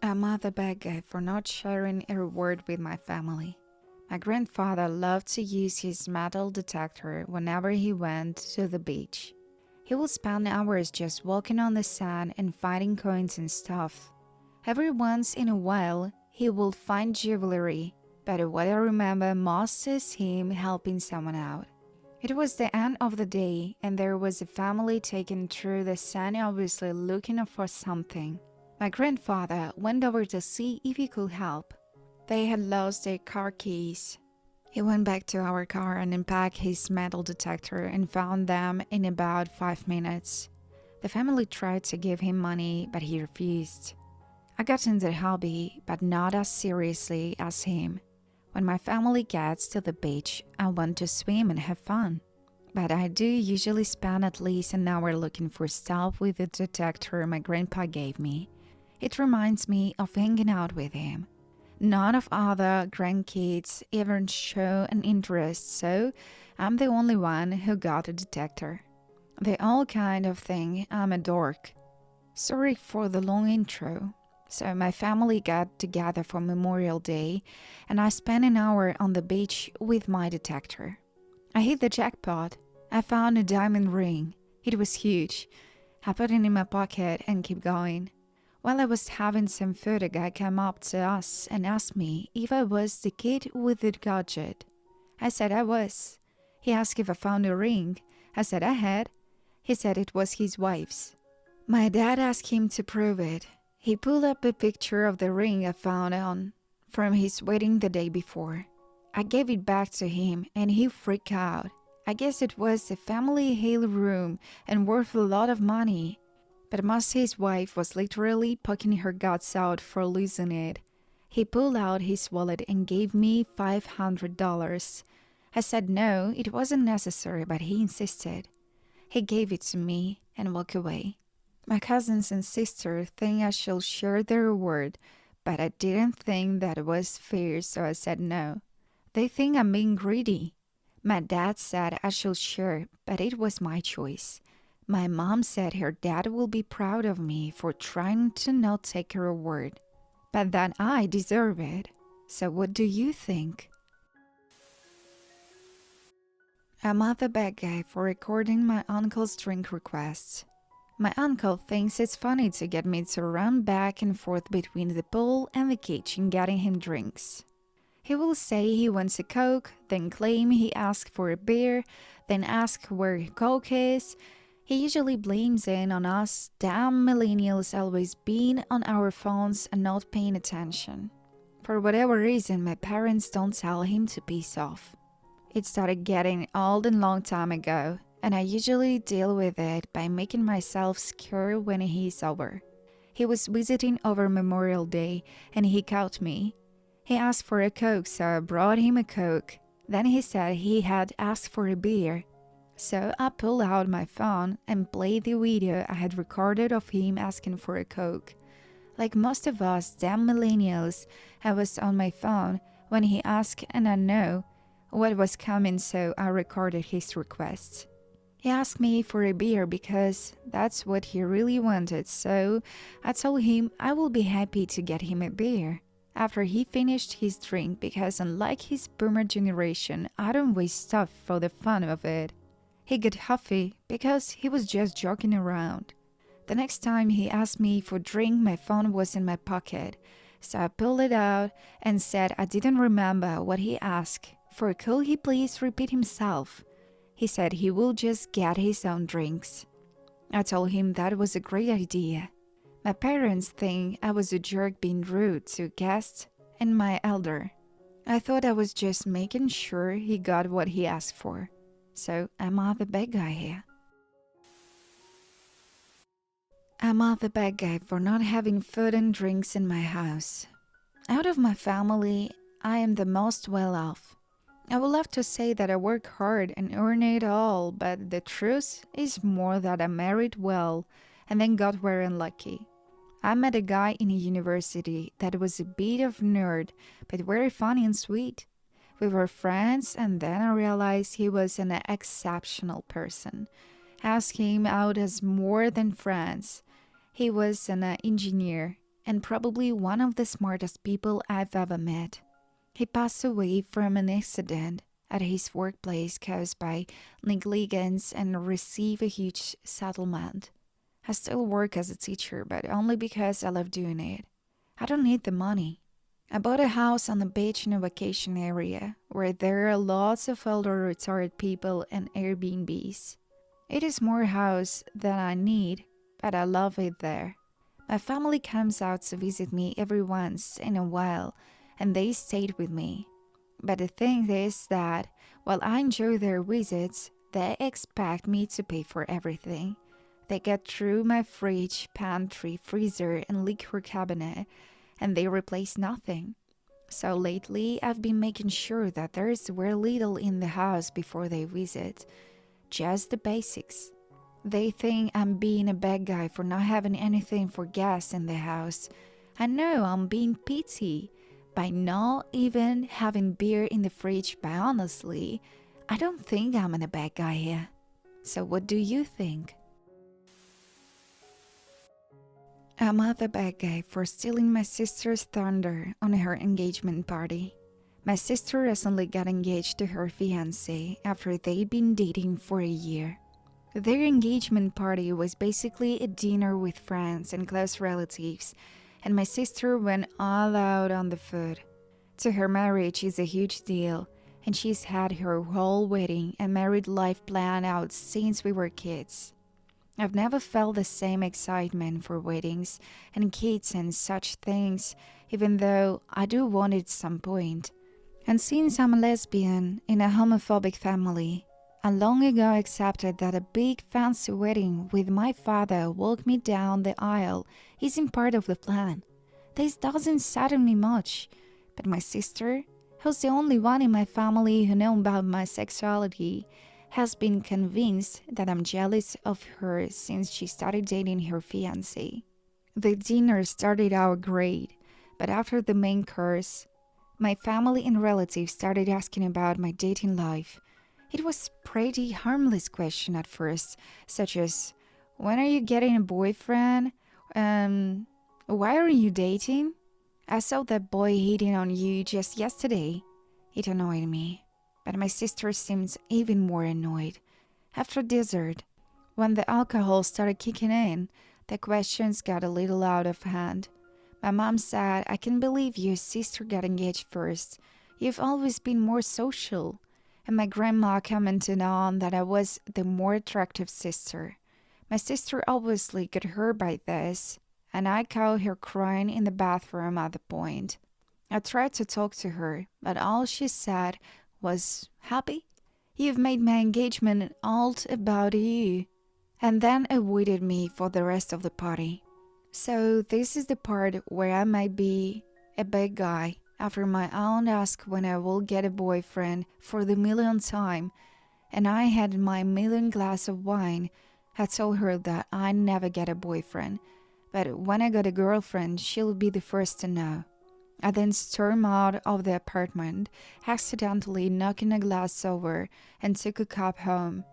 I'm the bad guy for not sharing a reward with my family. My grandfather loved to use his metal detector whenever he went to the beach. He would spend hours just walking on the sand and finding coins and stuff. Every once in a while, he would find jewelry, but what I remember most is him helping someone out. It was the end of the day, and there was a family taking through the sand, obviously looking for something. My grandfather went over to see if he could help. They had lost their car keys. He went back to our car and unpacked his metal detector and found them in about 5 minutes. The family tried to give him money, but he refused. I got into the hobby, but not as seriously as him. When my family gets to the beach, I want to swim and have fun. But I do usually spend at least an hour looking for stuff with the detector my grandpa gave me. It reminds me of hanging out with him. None of other grandkids even show an interest, so I'm the only one who got a detector. They all kind of think I'm a dork. Sorry for the long intro. So my family got together for Memorial Day, and I spent an hour on the beach with my detector. I hit the jackpot. I found a diamond ring. It was huge. I put it in my pocket and kept going. While I was having some food, a guy came up to us and asked me if I was the kid with the gadget. I said I was. He asked if I found a ring. I said I had. He said it was his wife's. My dad asked him to prove it. He pulled up a picture of the ring I found from his wedding the day before. I gave it back to him and he freaked out. I guess it was a family heirloom and worth a lot of money. But most his wife was literally poking her guts out for losing it. He pulled out his wallet and gave me $500. I said no, it wasn't necessary, but he insisted. He gave it to me and walked away. My cousins and sister think I should share the reward, but I didn't think that was fair, so I said no. They think I'm being greedy. My dad said I should share, but it was my choice. My mom said her dad will be proud of me for trying to not take a reward, but that I deserve it. So what do you think? I'm not the bad guy for recording my uncle's drink requests. My uncle thinks it's funny to get me to run back and forth between the pool and the kitchen getting him drinks. He will say he wants a Coke, then claim he asked for a beer, then ask where Coke is. He usually blames it on us damn millennials always being on our phones and not paying attention. For whatever reason, my parents don't tell him to piss off. It started getting old a long time ago, and I usually deal with it by making myself scared when he's over. He was visiting over Memorial Day, and he caught me. He asked for a Coke, so I brought him a Coke. Then he said he had asked for a beer. So I pulled out my phone and played the video I had recorded of him asking for a Coke. Like most of us damn millennials, I was on my phone when he asked and I know what was coming, so I recorded his request. He asked me for a beer because that's what he really wanted, so I told him I would be happy to get him a beer after he finished his drink because unlike his boomer generation, I don't waste stuff for the fun of it. He got huffy because he was just joking around. The next time he asked me for a drink, my phone was in my pocket, so I pulled it out and said I didn't remember what he asked. For could he please repeat himself? He said he will just get his own drinks. I told him that was a great idea. My parents think I was a jerk being rude to guests and my elder. I thought I was just making sure he got what he asked for. So am I the bad guy here? Am I the bad guy for not having food and drinks in my house? Out of my family, I am the most well off. I would love to say that I work hard and earn it all, but the truth is more that I married well and then got very unlucky. I met a guy in a university that was a bit of a nerd, but very funny and sweet. We were friends, and then I realized he was an exceptional person. I asked him out as more than friends. He was an engineer. and probably one of the smartest people I've ever met. He passed away from an accident at his workplace caused by negligence and received a huge settlement. I still work as a teacher, but only because I love doing it. I don't need the money. I bought a house on the beach in a vacation area where there are lots of older retired people and Airbnbs. It is more house than I need, but I love it there. My family comes out to visit me every once in a while, and they stayed with me. But the thing is that while I enjoy their visits, they expect me to pay for everything. They get through my fridge, pantry, freezer, and liquor cabinet, and they replace nothing. So lately, I've been making sure that there is very little in the house before they visit. Just the basics. They think I'm being a bad guy for not having anything for guests in the house. I know I'm being petty by not even having beer in the fridge, but honestly, I don't think I'm a bad guy here. So what do you think? I'm the bad guy for stealing my sister's thunder on her engagement party. My sister recently got engaged to her fiancé after they'd been dating for a year. Their engagement party was basically a dinner with friends and close relatives, and my sister went all out on the food. To her, marriage is a huge deal, and she's had her whole wedding and married life planned out since we were kids. I've never felt the same excitement for weddings and kids and such things, even though I do want it at some point. And since I'm a lesbian in a homophobic family, I long ago accepted that a big fancy wedding with my father walk me down the aisle isn't part of the plan. This doesn't sadden me much, but my sister, who's the only one in my family who knows about my sexuality, has been convinced that I'm jealous of her since she started dating her fiancé. The dinner started out great, but after the main course, my family and relatives started asking about my dating life. It was pretty harmless question at first, such as, when are you getting a boyfriend? Why are you dating? I saw that boy hitting on you just yesterday. It annoyed me. But my sister seemed even more annoyed. After dessert, when the alcohol started kicking in, the questions got a little out of hand. My mom said, I can't believe your sister got engaged first. You've always been more social. And my grandma commented on that I was the more attractive sister. My sister obviously got hurt by this, and I caught her crying in the bathroom at the point. I tried to talk to her, but all she said was, happy? You've made my engagement all about you. And then avoided me for the rest of the party. So this is the part where I might be a bad guy after my aunt asked when I will get a boyfriend for the millionth time, and I had my million glass of wine. I told her that I never get a boyfriend, but when I got a girlfriend, she'll be the first to know. I then stormed out of the apartment, accidentally knocking a glass over, and took a cup home.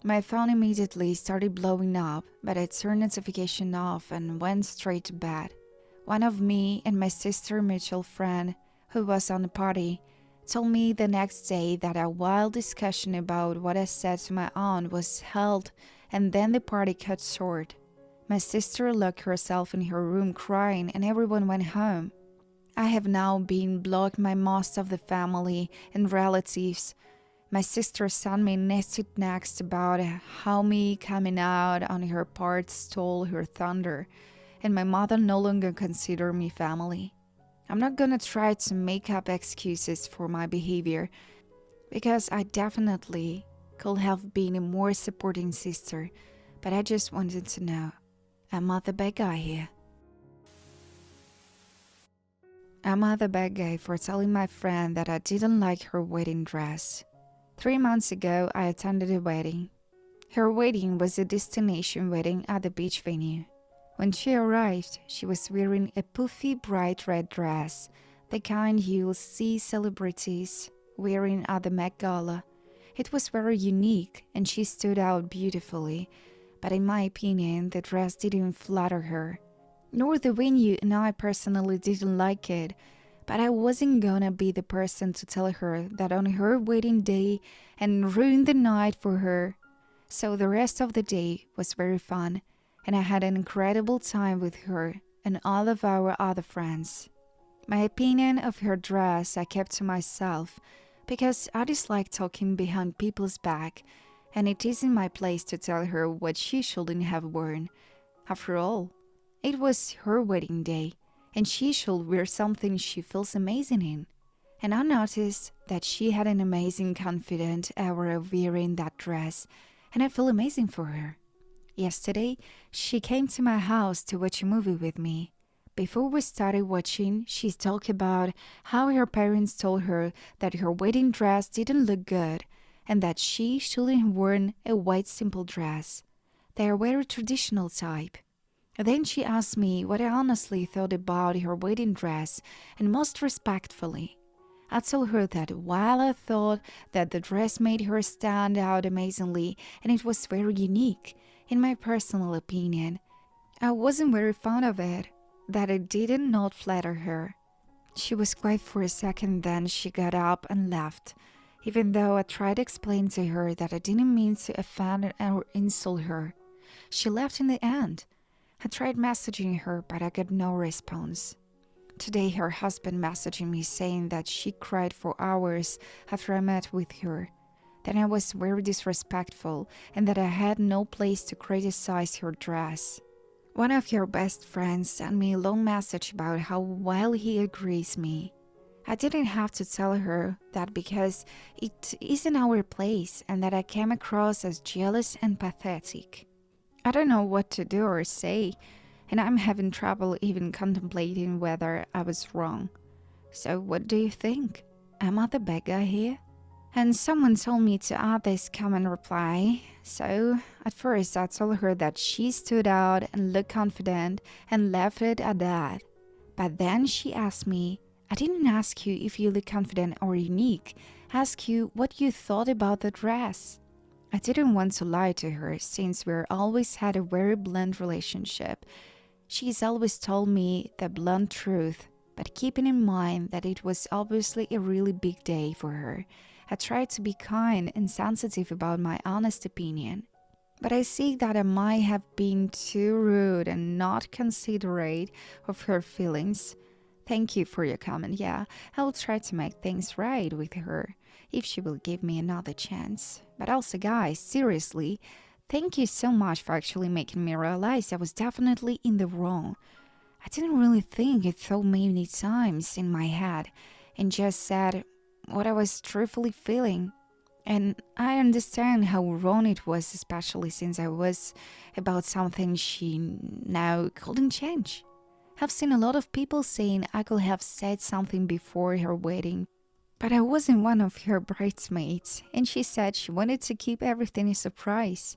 My phone immediately started blowing up, but I turned notification off and went straight to bed. One of me and my sister's mutual friend, who was on the party, told me the next day that a wild discussion about what I said to my aunt was held, and then the party cut short. My sister locked herself in her room crying, and everyone went home. I have now been blocked by most of the family and relatives. My sister sent me nasty texts about how me coming out on her part stole her thunder, and my mother no longer considers me family. I'm not gonna try to make up excuses for my behavior, because I definitely could have been a more supporting sister, but I just wanted to know, am I the bad guy here? I'm the bad guy for telling my friend that I didn't like her wedding dress. 3 months ago, I attended a wedding. Her wedding was a destination wedding at the beach venue. When she arrived, she was wearing a puffy bright red dress, the kind you'll see celebrities wearing at the Met Gala. It was very unique and she stood out beautifully, but in my opinion, the dress didn't flatter her. nor the venue, and I personally didn't like it. But I wasn't gonna be the person to tell her that on her wedding day and ruin the night for her. So the rest of the day was very fun, and I had an incredible time with her and all of our other friends. My opinion of her dress I kept to myself because I dislike talking behind people's back, and it isn't my place to tell her what she shouldn't have worn. After all, it was her wedding day, and she should wear something she feels amazing in. And I noticed that she had an amazing, confident aura of wearing that dress, and I feel amazing for her. Yesterday, she came to my house to watch a movie with me. Before we started watching, she talked about how her parents told her that her wedding dress didn't look good and that she shouldn't have worn a white simple dress. They are very traditional type. Then she asked me what I honestly thought about her wedding dress, and most respectfully, I told her that while I thought that the dress made her stand out amazingly and it was very unique, in my personal opinion, I wasn't very fond of it, that it did not flatter her. She was quiet for a second, then she got up and left, even though I tried to explain to her that I didn't mean to offend or insult her. She left in the end. I tried messaging her, but I got no response. Today, her husband messaged me saying that she cried for hours after I met with her, that I was very disrespectful and that I had no place to criticize her dress. One of your best friends sent me a long message about how well he agrees me. I didn't have to tell her that because it isn't our place and that I came across as jealous and pathetic. I don't know what to do or say, and I'm having trouble even contemplating whether I was wrong. So what do you think? Am I the bad guy here? And someone told me to add this common reply. So at first I told her that she stood out and looked confident and left it at that. But then she asked me, I didn't ask you if you look confident or unique. I asked you what you thought about the dress. I didn't want to lie to her since we've always had a very blunt relationship. She's always told me the blunt truth, but keeping in mind that it was obviously a really big day for her, I tried to be kind and sensitive about my honest opinion. But I see that I might have been too rude and not considerate of her feelings. Thank you for your comment. Yeah, I will try to make things right with her if she will give me another chance. But also, guys, seriously, thank you so much for actually making me realize I was definitely in the wrong. I didn't really think it so many times in my head and just said what I was truthfully feeling. And I understand how wrong it was, especially since I was about something she now couldn't change. I've seen a lot of people saying I could have said something before her wedding, but I wasn't one of her bridesmaids, and she said she wanted to keep everything a surprise.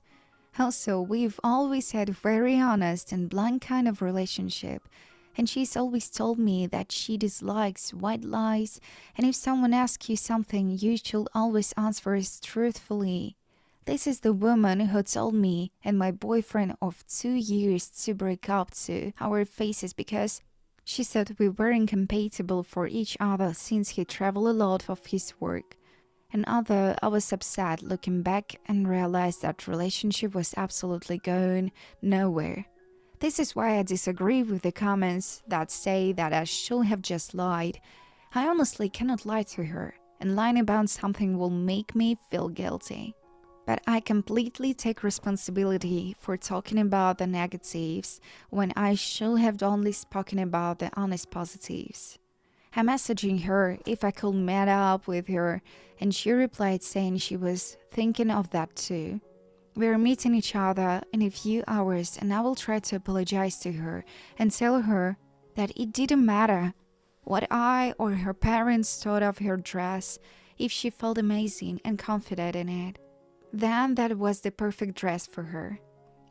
Also, we've always had a very honest and blunt kind of relationship, and she's always told me that she dislikes white lies, and if someone asks you something, you should always answer it truthfully. This is the woman who told me and my boyfriend of 2 years to break up to our faces because she said we were incompatible for each other since he traveled a lot of his work. And although I was upset looking back and realized that relationship was absolutely going nowhere. This is why I disagree with the comments that say that I should have just lied. I honestly cannot lie to her, and lying about something will make me feel guilty. But I completely take responsibility for talking about the negatives when I should have only spoken about the honest positives. I'm messaging her if I could meet up with her, and she replied saying she was thinking of that too. We're meeting each other in a few hours, and I will try to apologize to her and tell her that it didn't matter what I or her parents thought of her dress if she felt amazing and confident in it. Then that was the perfect dress for her.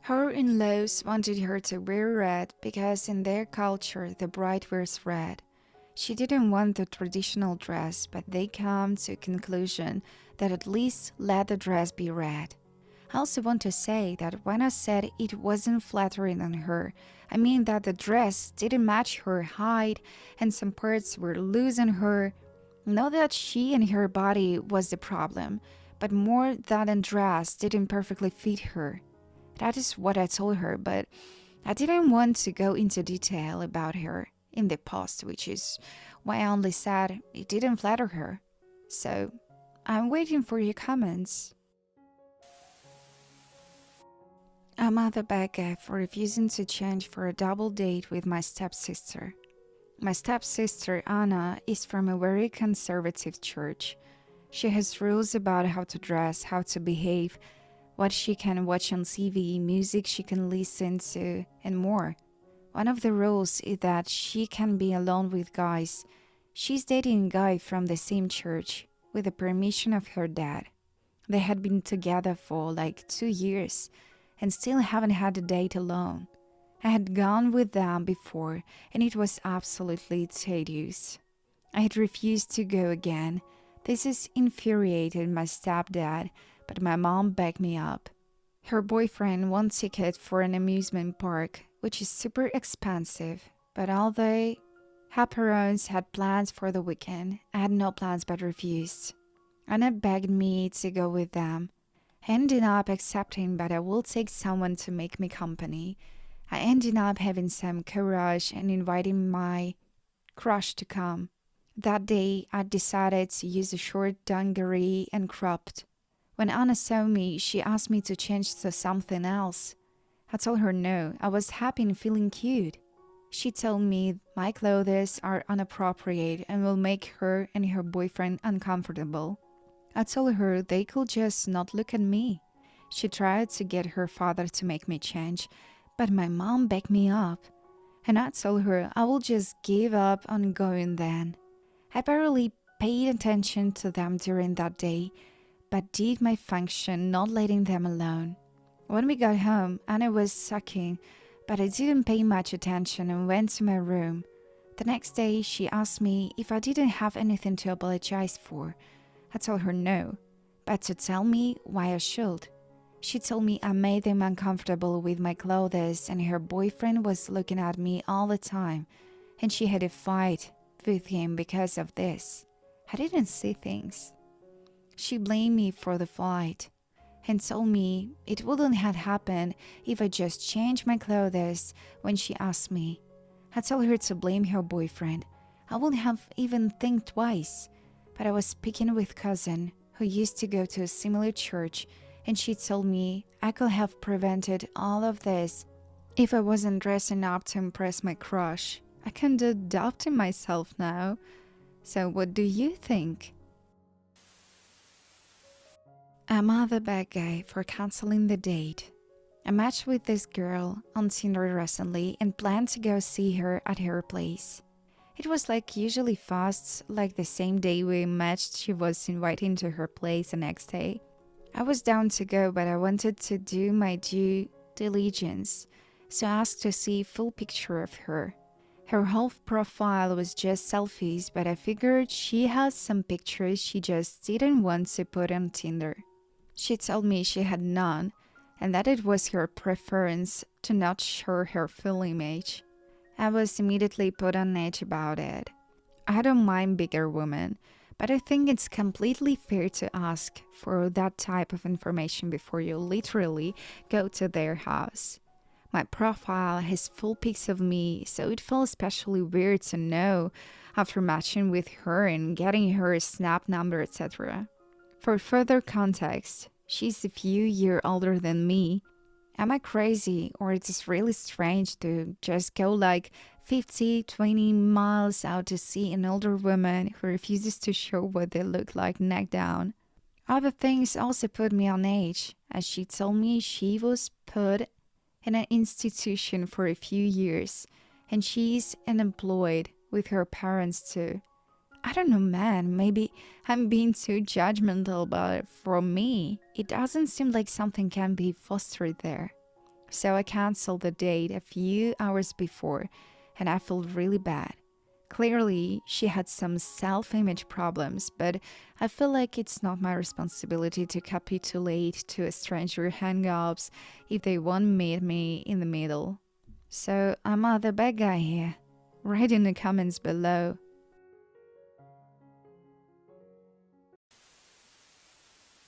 Her in-laws wanted her to wear red because in their culture the bride wears red. She didn't want the traditional dress, but they came to a conclusion that at least let the dress be red. I also want to say that when I said it wasn't flattering on her, I mean that the dress didn't match her height and some parts were loose on her. Not that she and her body was the problem, but more that the dress didn't perfectly fit her. That is what I told her, but I didn't want to go into detail about her in the post, which is why I only said it didn't flatter her. So, I'm waiting for your comments. I'm at the Becca for refusing to change for a double date with my stepsister. My stepsister, Anna, is from a very conservative church. She has rules about how to dress, how to behave, what she can watch on TV, music she can listen to, and more. One of the rules is that she can be alone with guys. She's dating a guy from the same church, with the permission of her dad. They had been together for like 2 years, and still haven't had a date alone. I had gone with them before, and it was absolutely tedious. I had refused to go again. This has infuriated my stepdad, but my mom backed me up. Her boyfriend won ticket for an amusement park, which is super expensive, but although her parents had plans for the weekend, I had no plans but refused. Anna begged me to go with them. I ended up accepting, but I will take someone to make me company. I ended up having some courage and inviting my crush to come. That day, I decided to use a short dungaree and cropped. When Anna saw me, she asked me to change to something else. I told her no, I was happy and feeling cute. She told me my clothes are inappropriate and will make her and her boyfriend uncomfortable. I told her they could just not look at me. She tried to get her father to make me change, but my mom backed me up. And I told her I will just give up on going then. I barely paid attention to them during that day, but did my function not letting them alone. When we got home, Anna was sucking, but I didn't pay much attention and went to my room. The next day, she asked me if I didn't have anything to apologize for. I told her no, but to tell me why I should. She told me I made them uncomfortable with my clothes and her boyfriend was looking at me all the time, and she had a fight with him because of this. I didn't see things. She blamed me for the fight and told me it wouldn't have happened if I just changed my clothes when she asked me. I told her to blame her boyfriend. I wouldn't have even think twice, but I was speaking with cousin who used to go to a similar church, and she told me I could have prevented all of this if I wasn't dressing up to impress my crush. I can't do doubting myself now. So what do you think? I'm at the bad guy for canceling the date. I matched with this girl on Tinder recently and planned to go see her at her place. It was like usually fast, like the same day we matched she was inviting to her place the next day. I was down to go, but I wanted to do my due diligence, so I asked to see a full picture of her. Her whole profile was just selfies, but I figured she has some pictures she just didn't want to put on Tinder. She told me she had none, and that it was her preference to not show her full image. I was immediately put on edge about it. I don't mind bigger women, but I think it's completely fair to ask for that type of information before you literally go to their house. My profile has full pics of me, so it felt especially weird to know after matching with her and getting her snap number, etc. For further context, she's a few years older than me. Am I crazy, or is it really strange to just go like 20 miles out to see an older woman who refuses to show what they look like neck down? Other things also put me on edge, as she told me she was put in an institution for a few years, and she's unemployed with her parents too. I don't know, man, maybe I'm being too judgmental, but for me, it doesn't seem like something can be fostered there. So I canceled the date a few hours before, and I felt really bad. Clearly, she had some self image problems, but I feel like it's not my responsibility to capitulate to a stranger hang ups if they won't meet me in the middle. So, I'm the bad guy here. Write in the comments below.